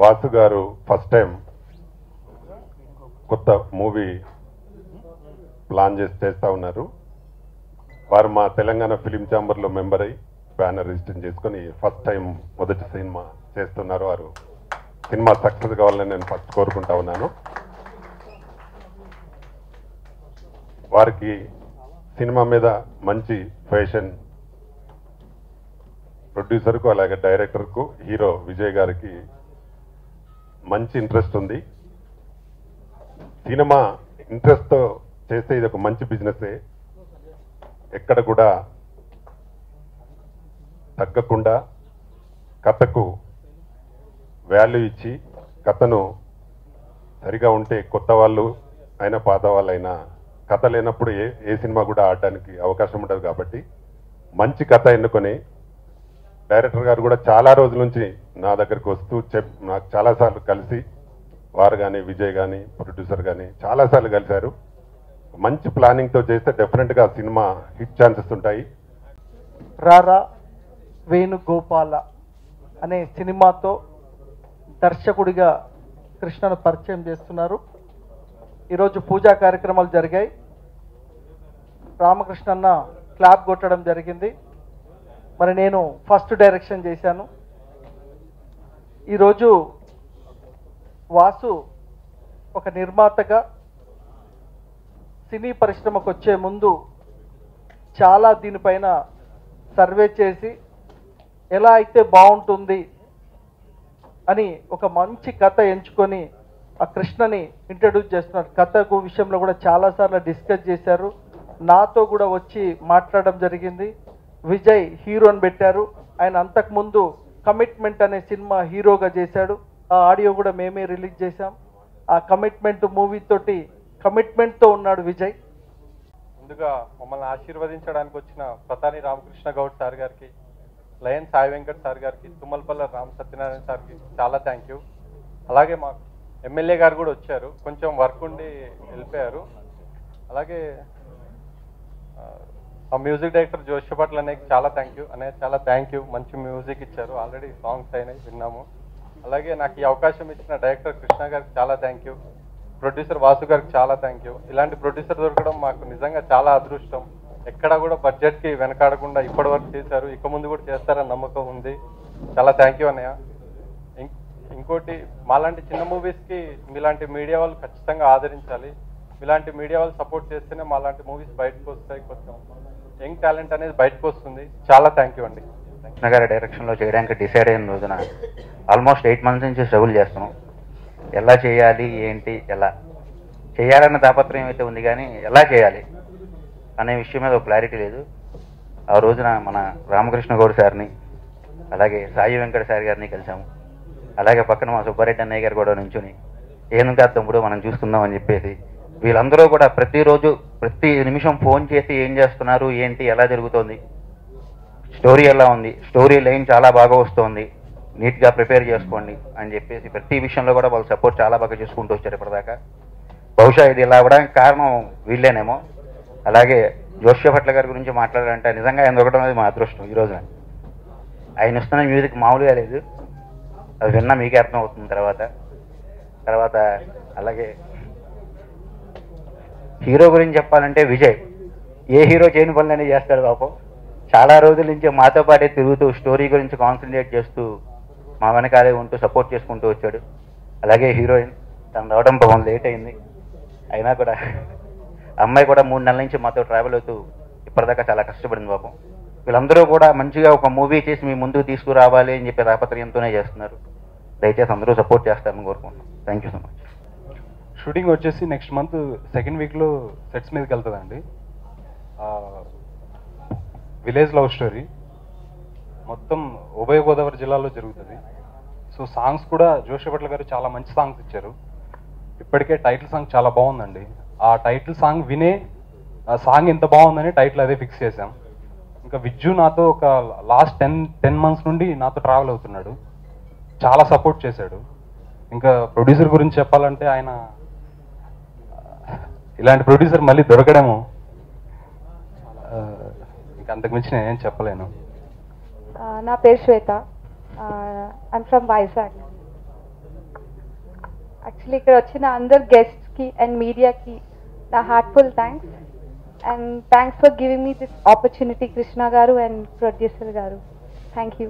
వాసు గారు first time కొత్త movie plan చేస్తా ఉన్నారు. వారు మా తెలంగాణ ఫిలిం ఛాంబర్లో మెంబర్ అయ్యి బ్యానర్ రిజిస్టర్ చేసుకొని ఫస్ట్ టైం మొదటి సినిమా చేస్తున్నారు. వారు సినిమా సక్సెస్ కావాలని నేను ఫస్ట్ కోరుకుంటా ఉన్నాను. వారికి సినిమా మీద మంచి ఫ్యాషన్ ప్రొడ్యూసర్కు అలాగే డైరెక్టర్కు హీరో విజయ్ గారికి మంచి ఇంట్రెస్ట్ ఉంది. సినిమా ఇంట్రెస్ట్తో చేస్తే ఇది ఒక మంచి బిజినెసే. ఎక్కడ కూడా తగ్గకుండా కథకు వాల్యూ ఇచ్చి కథను సరిగా ఉంటే కొత్త వాళ్ళు అయినా పాత వాళ్ళైనా కథ లేనప్పుడు ఏ సినిమా కూడా ఆడడానికి అవకాశం ఉండదు. కాబట్టి మంచి కథ ఎన్నుకొని డైరెక్టర్ గారు కూడా చాలా రోజుల నుంచి నా దగ్గరికి వస్తూ నాకు చాలాసార్లు కలిసి వారు కానీ విజయ్ కానీ ప్రొడ్యూసర్ కానీ చాలాసార్లు కలిశారు. మంచి ప్లానింగ్తో చేస్తే డెఫినెట్గా సినిమా హిట్ ఛాన్సెస్ ఉంటాయి. రారా వేణుగోపాల అనే సినిమాతో దర్శకుడిగా కృష్ణను పరిచయం చేస్తున్నారు. ఈరోజు పూజా కార్యక్రమాలు జరిగాయి. రామకృష్ణన్న క్లాప్ కొట్టడం జరిగింది. మరి నేను ఫస్ట్ డైరెక్షన్ చేశాను. ఈరోజు వాసు ఒక నిర్మాతగా సినీ పరిశ్రమకు వచ్చే ముందు చాలా దీనిపైన సర్వే చేసి ఎలా అయితే బాగుంటుంది అని ఒక మంచి కథ ఎంచుకొని ఆ కృష్ణని ఇంట్రడ్యూస్ చేస్తున్నారు. కథకు విషయంలో కూడా చాలాసార్లు డిస్కస్ చేశారు. నాతో కూడా వచ్చి మాట్లాడడం జరిగింది. విజయ్ హీరోని పెట్టారు. ఆయన అంతకుముందు కమిట్మెంట్ అనే సినిమా హీరోగా చేశాడు. ఆ ఆడియో కూడా మేమే రిలీజ్ చేశాం. ఆ కమిట్మెంట్ మూవీ తోటి కమిట్మెంట్తో ఉన్నాడు విజయ్. ముందుగా మమ్మల్ని ఆశీర్వదించడానికి వచ్చిన ప్రతాని రామకృష్ణ గౌడ్ సార్ గారికి, లయన్ సాయి వెంకట్ సార్ గారికి, తుమ్మలపల్లి రామ సత్యనారాయణ సార్కి చాలా థ్యాంక్ యూ. అలాగే మా ఎమ్మెల్యే గారు కూడా వచ్చారు, కొంచెం వర్క్ ఉండి వెళ్ళిపోయారు. అలాగే ఆ మ్యూజిక్ డైరెక్టర్ జోషపట్ల అనేకి చాలా థ్యాంక్ యూ. అనేది చాలా థ్యాంక్ యూ, మంచి మ్యూజిక్ ఇచ్చారు, ఆల్రెడీ సాంగ్స్ అయినాయి విన్నాము. అలాగే నాకు ఈ అవకాశం ఇచ్చిన డైరెక్టర్ కృష్ణ గారికి చాలా థ్యాంక్ యూ. ప్రొడ్యూసర్ వాసు గారికి చాలా థ్యాంక్ యూ. ఇలాంటి ప్రొడ్యూసర్ దొరకడం మాకు నిజంగా చాలా అదృష్టం. ఎక్కడా కూడా బడ్జెట్కి వెనకాడకుండా ఇప్పటి వరకు చేశారు, ఇక ముందు కూడా చేస్తారని నమ్మకం ఉంది. చాలా థ్యాంక్ యూ అన్నయ్య. ఇంకోటి, మాలాంటి చిన్న మూవీస్కి మీలాంటి మీడియా వాళ్ళు ఖచ్చితంగా ఆదరించాలి. మీలాంటి మీడియా వాళ్ళు సపోర్ట్ చేస్తేనే మాలాంటి మూవీస్ బయటకు వస్తాయి, కొంచెం యంగ్ టాలెంట్ అనేది బయటకు వస్తుంది. చాలా థ్యాంక్ యూ అండి. కృష్ణ గారి డైరెక్షన్లో చేయడానికి డిసైడ్ అయిన రోజున ఆల్మోస్ట్ 8 months నుంచి స్ట్రగుల్ చేస్తున్నాం. ఎలా చేయాలి, ఏంటి, ఎలా చేయాలన్న తాపత్రయం అయితే ఉంది, కానీ ఎలా చేయాలి అనే విషయం మీద ఒక క్లారిటీ లేదు. ఆ రోజున మన రామకృష్ణ గౌడ్ సార్ని, అలాగే సాయి వెంకట సార్ గారిని కలిసాము. అలాగే పక్కన మా సుబ్బారెడ్డి అన్నయ్య గారు కూడా నుంచుని ఏం కాదు తమ్ముడు మనం చూసుకుందాం అని చెప్పేసి వీళ్ళందరూ కూడా ప్రతిరోజు ప్రతి నిమిషం ఫోన్ చేసి ఏం చేస్తున్నారు, ఏంటి, ఎలా జరుగుతోంది, స్టోరీ ఎలా ఉంది, స్టోరీ లైన్ చాలా బాగా వస్తుంది, నీట్గా ప్రిపేర్ చేసుకోండి అని చెప్పేసి ప్రతి విషయంలో కూడా వాళ్ళు సపోర్ట్ చాలా బాగా చేసుకుంటూ వచ్చారు ఇప్పటిదాకా. బహుశా ఇది ఇలా అవ్వడానికి కారణం వీళ్ళేనేమో. అలాగే జోష్యభట్ల గారి గురించి మాట్లాడాలంటే నిజంగా ఆయన దొరకడం అనేది మా అదృష్టం. ఈ రోజున ఆయన ఇస్తున్న మ్యూజిక్ మామూలుగా లేదు, అది విన్నా మీకే అర్థం అవుతుంది. తర్వాత అలాగే హీరో గురించి చెప్పాలంటే విజయ్ ఏ హీరో చేయని పనులనే చేస్తాడు పాపం. చాలా రోజుల నుంచి మాతో పాటే తిరుగుతూ స్టోరీ గురించి కాన్సన్ట్రేట్ చేస్తూ మా వెనకాలే ఉంటూ సపోర్ట్ చేసుకుంటూ వచ్చాడు. అలాగే హీరోయిన్ తను రావడం పాపం లేట్ అయింది, అయినా కూడా అమ్మాయి కూడా 3 నెలల నుంచి మాతో ట్రావెల్ అవుతూ ఇప్పటిదాకా చాలా కష్టపడింది పాపం. వీళ్ళందరూ కూడా మంచిగా ఒక మూవీ చేసి మీ ముందుకు తీసుకురావాలి అని చెప్పి తాపత్రయంతోనే చేస్తున్నారు. దయచేసి అందరూ సపోర్ట్ చేస్తారని కోరుకుంటున్నాం. Thank you so much. Shooting వచ్చేసి నెక్స్ట్ మంత్ 2nd వీక్లో సెట్స్ మీదకి వెళ్తుందండి. విలేజ్ లవ్ స్టోరీ మొత్తం ఉభయ గోదావరి జిల్లాలో జరుగుతుంది. సో సాంగ్స్ కూడా జోషపట్ల గారు చాలా మంచి సాంగ్స్ ఇచ్చారు. ఇప్పటికే టైటిల్ సాంగ్ చాలా బాగుందండి. ఆ టైటిల్ సాంగ్ వినే ఆ సాంగ్ ఎంత బాగుందని టైటిల్ అదే ఫిక్స్ చేశాం. ఇంకా విజ్జు నాతో ఒక లాస్ట్ 10 months నుండి నాతో ట్రావెల్ అవుతున్నాడు, చాలా సపోర్ట్ చేశాడు. ఇంకా ప్రొడ్యూసర్ గురించి చెప్పాలంటే ఆయన ఇలాంటి ప్రొడ్యూసర్ మళ్ళీ దొరకడేమో, ఇంకా అంతకుమించి నేనేం నా పేరు శ్వేత, ఐమ్ ఫ్రమ్ వైజాగ్. యాక్చువల్లీ ఇక్కడ వచ్చిన అందరు గెస్ట్స్కి అండ్ మీడియాకి నా heartful thanks and thanks for giving me this opportunity Krishna గారు అండ్ ప్రొడ్యూసర్ గారు. Thank you.